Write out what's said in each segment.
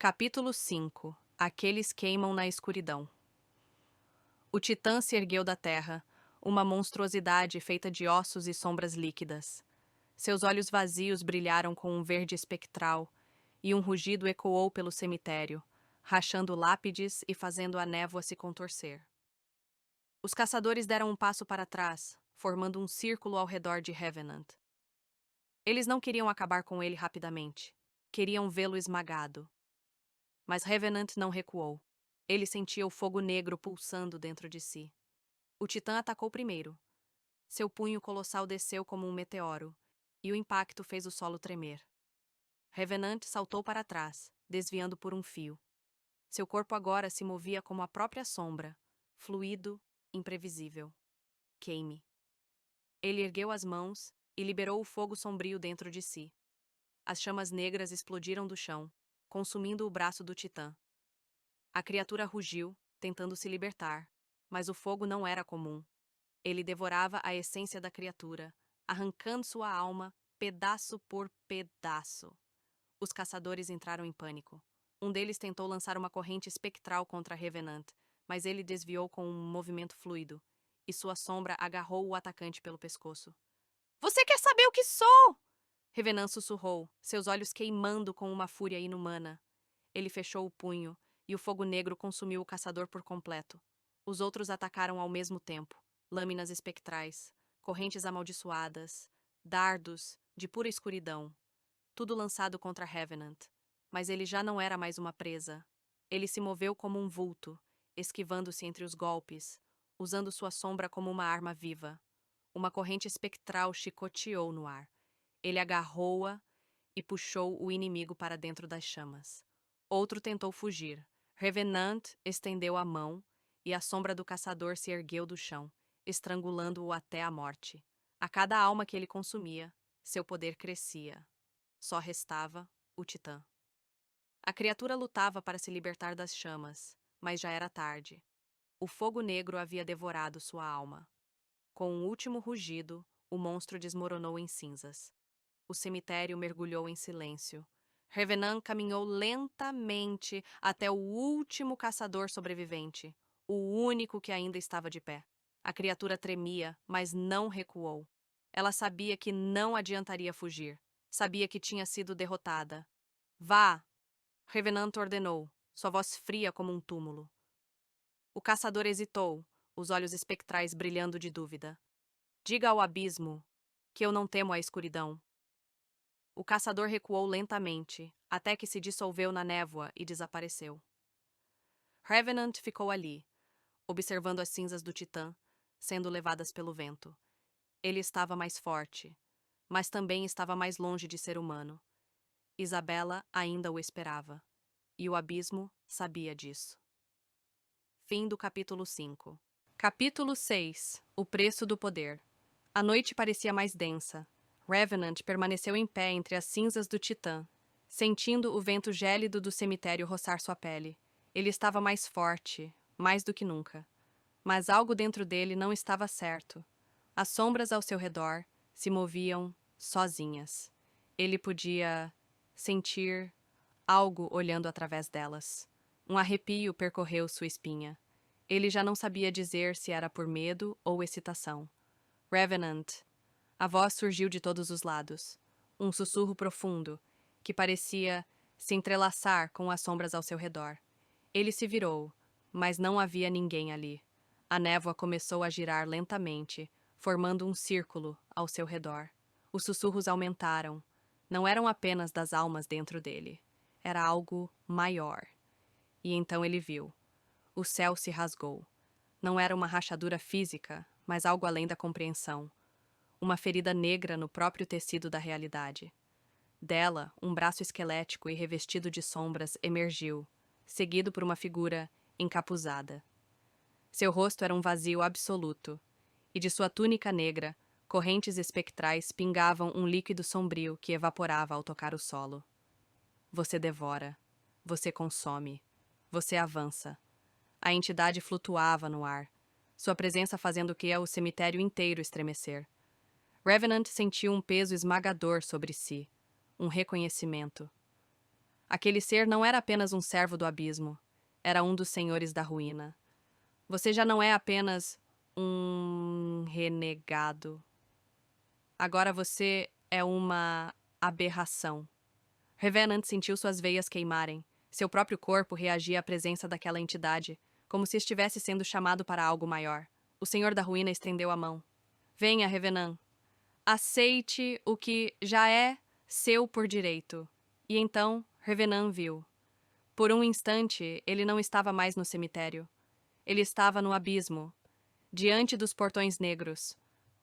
Capítulo 5. Aqueles queimam na escuridão. O Titã se ergueu da terra, uma monstruosidade feita de ossos e sombras líquidas. Seus olhos vazios brilharam com um verde espectral, e um rugido ecoou pelo cemitério, rachando lápides e fazendo a névoa se contorcer. Os caçadores deram um passo para trás, formando um círculo ao redor de Revenant. Eles não queriam acabar com ele rapidamente. Queriam vê-lo esmagado. Mas Revenant não recuou. Ele sentia o fogo negro pulsando dentro de si. O Titã atacou primeiro. Seu punho colossal desceu como um meteoro, e o impacto fez o solo tremer. Revenant saltou para trás, desviando por um fio. Seu corpo agora se movia como a própria sombra, fluido, imprevisível. Queime. Ele ergueu as mãos e liberou o fogo sombrio dentro de si. As chamas negras explodiram do chão, consumindo o braço do Titã. A criatura rugiu, tentando se libertar, mas o fogo não era comum. Ele devorava a essência da criatura, arrancando sua alma, pedaço por pedaço. Os caçadores entraram em pânico. Um deles tentou lançar uma corrente espectral contra Revenant, mas ele desviou com um movimento fluido, e sua sombra agarrou o atacante pelo pescoço. Você quer saber o que sou? Revenant sussurrou, seus olhos queimando com uma fúria inumana. Ele fechou o punho, e o fogo negro consumiu o caçador por completo. Os outros atacaram ao mesmo tempo. Lâminas espectrais, correntes amaldiçoadas, dardos de pura escuridão. Tudo lançado contra Revenant. Mas ele já não era mais uma presa. Ele se moveu como um vulto, esquivando-se entre os golpes, usando sua sombra como uma arma viva. Uma corrente espectral chicoteou no ar. Ele agarrou-a e puxou o inimigo para dentro das chamas. Outro tentou fugir. Revenant estendeu a mão e a sombra do caçador se ergueu do chão, estrangulando-o até a morte. A cada alma que ele consumia, seu poder crescia. Só restava o Titã. A criatura lutava para se libertar das chamas, mas já era tarde. O fogo negro havia devorado sua alma. Com um último rugido, o monstro desmoronou em cinzas. O cemitério mergulhou em silêncio. Revenant caminhou lentamente até o último caçador sobrevivente, o único que ainda estava de pé. A criatura tremia, mas não recuou. Ela sabia que não adiantaria fugir. Sabia que tinha sido derrotada. Vá! Revenant ordenou, sua voz fria como um túmulo. O caçador hesitou, os olhos espectrais brilhando de dúvida. Diga ao abismo que eu não temo a escuridão. O caçador recuou lentamente, até que se dissolveu na névoa e desapareceu. Revenant ficou ali, observando as cinzas do Titã, sendo levadas pelo vento. Ele estava mais forte, mas também estava mais longe de ser humano. Isabela ainda o esperava, e o abismo sabia disso. Fim do capítulo 5. Capítulo 6. O preço do poder. A noite parecia mais densa. Revenant permaneceu em pé entre as cinzas do Titã, sentindo o vento gélido do cemitério roçar sua pele. Ele estava mais forte, mais do que nunca. Mas algo dentro dele não estava certo. As sombras ao seu redor se moviam sozinhas. Ele podia sentir algo olhando através delas. Um arrepio percorreu sua espinha. Ele já não sabia dizer se era por medo ou excitação. Revenant. A voz surgiu de todos os lados. Um sussurro profundo, que parecia se entrelaçar com as sombras ao seu redor. Ele se virou, mas não havia ninguém ali. A névoa começou a girar lentamente, formando um círculo ao seu redor. Os sussurros aumentaram. Não eram apenas das almas dentro dele. Era algo maior. E então ele viu. O céu se rasgou. Não era uma rachadura física, mas algo além da compreensão. Uma ferida negra no próprio tecido da realidade. Dela, um braço esquelético e revestido de sombras emergiu, seguido por uma figura encapuzada. Seu rosto era um vazio absoluto, e de sua túnica negra, correntes espectrais pingavam um líquido sombrio que evaporava ao tocar o solo. Você devora. Você consome. Você avança. A entidade flutuava no ar, sua presença fazendo que o cemitério inteiro estremecer. Revenant sentiu um peso esmagador sobre si, um reconhecimento. Aquele ser não era apenas um servo do abismo, era um dos senhores da ruína. Você já não é apenas um renegado. Agora você é uma aberração. Revenant sentiu suas veias queimarem. Seu próprio corpo reagia à presença daquela entidade, como se estivesse sendo chamado para algo maior. O Senhor da Ruína estendeu a mão. Venha, Revenant. Aceite o que já é seu por direito. E então, Revenant viu. Por um instante, ele não estava mais no cemitério. Ele estava no abismo, diante dos portões negros.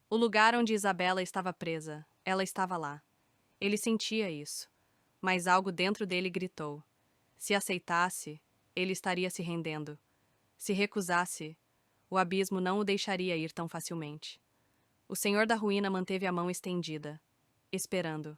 O lugar onde Isabela estava presa. Ela estava lá. Ele sentia isso. Mas algo dentro dele gritou. Se aceitasse, ele estaria se rendendo. Se recusasse, o abismo não o deixaria ir tão facilmente. O Senhor da Ruína manteve a mão estendida, esperando.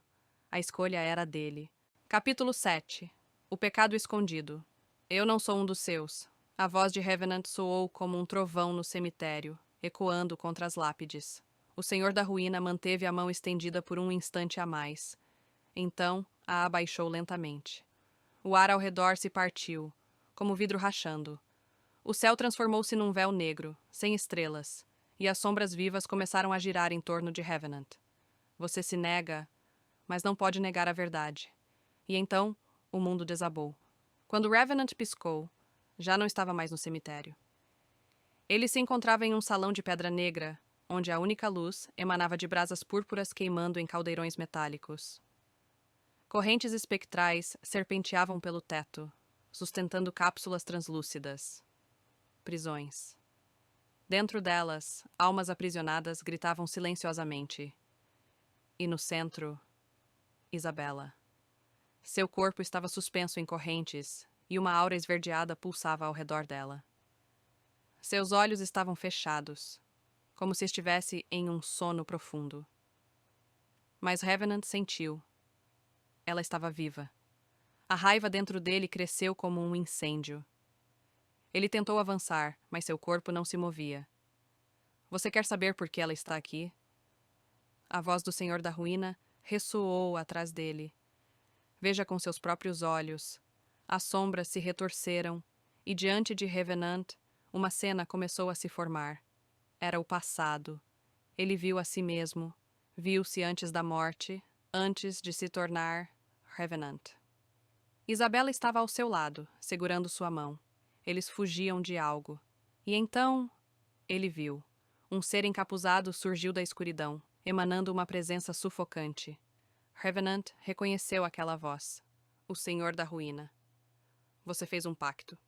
A escolha era dele. Capítulo 7. O pecado escondido. Eu não sou um dos seus. A voz de Revenant soou como um trovão no cemitério, ecoando contra as lápides. O Senhor da Ruína manteve a mão estendida por um instante a mais. Então, a abaixou lentamente. O ar ao redor se partiu, como vidro rachando. O céu transformou-se num véu negro, sem estrelas, e as sombras vivas começaram a girar em torno de Revenant. Você se nega, mas não pode negar a verdade. E então, o mundo desabou. Quando Revenant piscou, já não estava mais no cemitério. Ele se encontrava em um salão de pedra negra, onde a única luz emanava de brasas púrpuras queimando em caldeirões metálicos. Correntes espectrais serpenteavam pelo teto, sustentando cápsulas translúcidas. Prisões. Dentro delas, almas aprisionadas gritavam silenciosamente. E no centro, Isabela. Seu corpo estava suspenso em correntes e uma aura esverdeada pulsava ao redor dela. Seus olhos estavam fechados, como se estivesse em um sono profundo. Mas Revenant sentiu. Ela estava viva. A raiva dentro dele cresceu como um incêndio. Ele tentou avançar, mas seu corpo não se movia. Você quer saber por que ela está aqui? A voz do Senhor da Ruína ressoou atrás dele. Veja com seus próprios olhos. As sombras se retorceram, e diante de Revenant, uma cena começou a se formar. Era o passado. Ele viu a si mesmo. Viu-se antes da morte, antes de se tornar Revenant. Isabela estava ao seu lado, segurando sua mão. Eles fugiam de algo. E então, ele viu. Um ser encapuzado surgiu da escuridão, emanando uma presença sufocante. Revenant reconheceu aquela voz. O Senhor da Ruína. Você fez um pacto.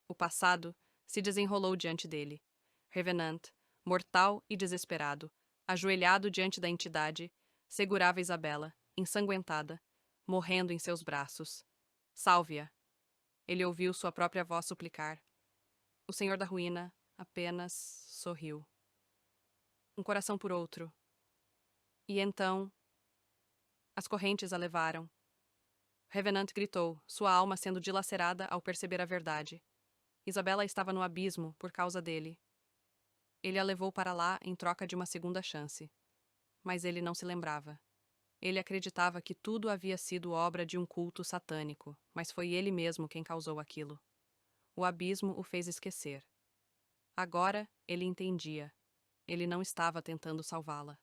O passado se desenrolou diante dele. Revenant, mortal e desesperado, ajoelhado diante da entidade, segurava Isabela, ensanguentada, morrendo em seus braços. Salve-a. Ele ouviu sua própria voz suplicar. O Senhor da Ruína apenas sorriu. Um coração por outro. E então, as correntes a levaram. Revenant gritou, sua alma sendo dilacerada ao perceber a verdade. Isabela estava no abismo por causa dele. Ele a levou para lá em troca de uma segunda chance. Mas ele não se lembrava. Ele acreditava que tudo havia sido obra de um culto satânico, mas foi ele mesmo quem causou aquilo. O abismo o fez esquecer. Agora ele entendia. Ele não estava tentando salvá-la.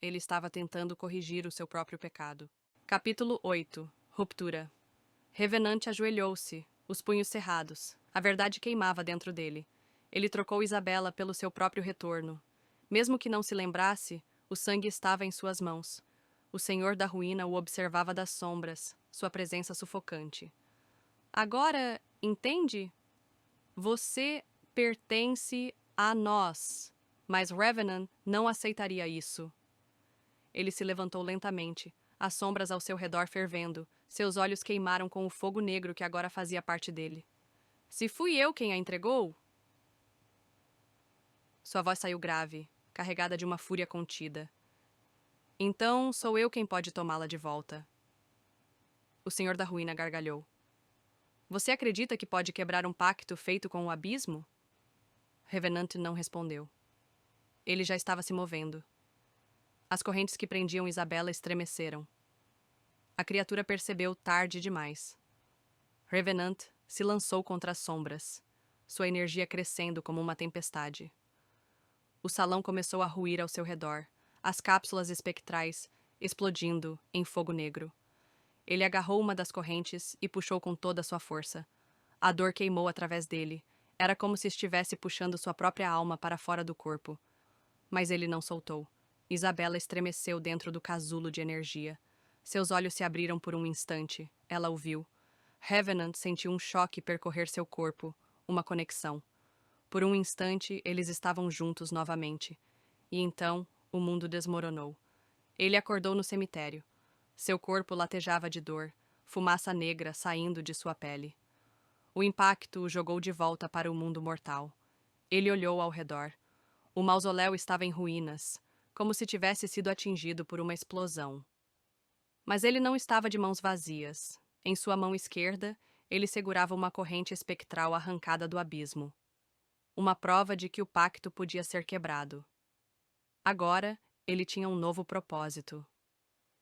Ele estava tentando corrigir o seu próprio pecado. Capítulo 8. Ruptura. Revenant ajoelhou-se, os punhos cerrados. A verdade queimava dentro dele. Ele trocou Isabela pelo seu próprio retorno. Mesmo que não se lembrasse, o sangue estava em suas mãos. O Senhor da Ruína o observava das sombras, sua presença sufocante. Agora, entende? Você pertence a nós. Mas Revenant não aceitaria isso. Ele se levantou lentamente, as sombras ao seu redor fervendo. Seus olhos queimaram com o fogo negro que agora fazia parte dele. Se fui eu quem a entregou? Sua voz saiu grave, carregada de uma fúria contida. Então sou eu quem pode tomá-la de volta. O Senhor da Ruína gargalhou. Você acredita que pode quebrar um pacto feito com o abismo? Revenant não respondeu. Ele já estava se movendo. As correntes que prendiam Isabela estremeceram. A criatura percebeu tarde demais. Revenant se lançou contra as sombras, sua energia crescendo como uma tempestade. O salão começou a ruir ao seu redor, as cápsulas espectrais explodindo em fogo negro. Ele agarrou uma das correntes e puxou com toda a sua força. A dor queimou através dele. Era como se estivesse puxando sua própria alma para fora do corpo. Mas ele não soltou. Isabela estremeceu dentro do casulo de energia. Seus olhos se abriram por um instante. Ela o viu. Revenant sentiu um choque percorrer seu corpo, uma conexão. Por um instante, eles estavam juntos novamente. E então, o mundo desmoronou. Ele acordou no cemitério. Seu corpo latejava de dor, fumaça negra saindo de sua pele. O impacto o jogou de volta para o mundo mortal. Ele olhou ao redor. O mausoléu estava em ruínas, como se tivesse sido atingido por uma explosão. Mas ele não estava de mãos vazias. Em sua mão esquerda, ele segurava uma corrente espectral arrancada do abismo. Uma prova de que o pacto podia ser quebrado. Agora, ele tinha um novo propósito.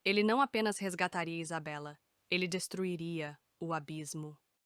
Ele não apenas resgataria Isabela, ele destruiria o abismo.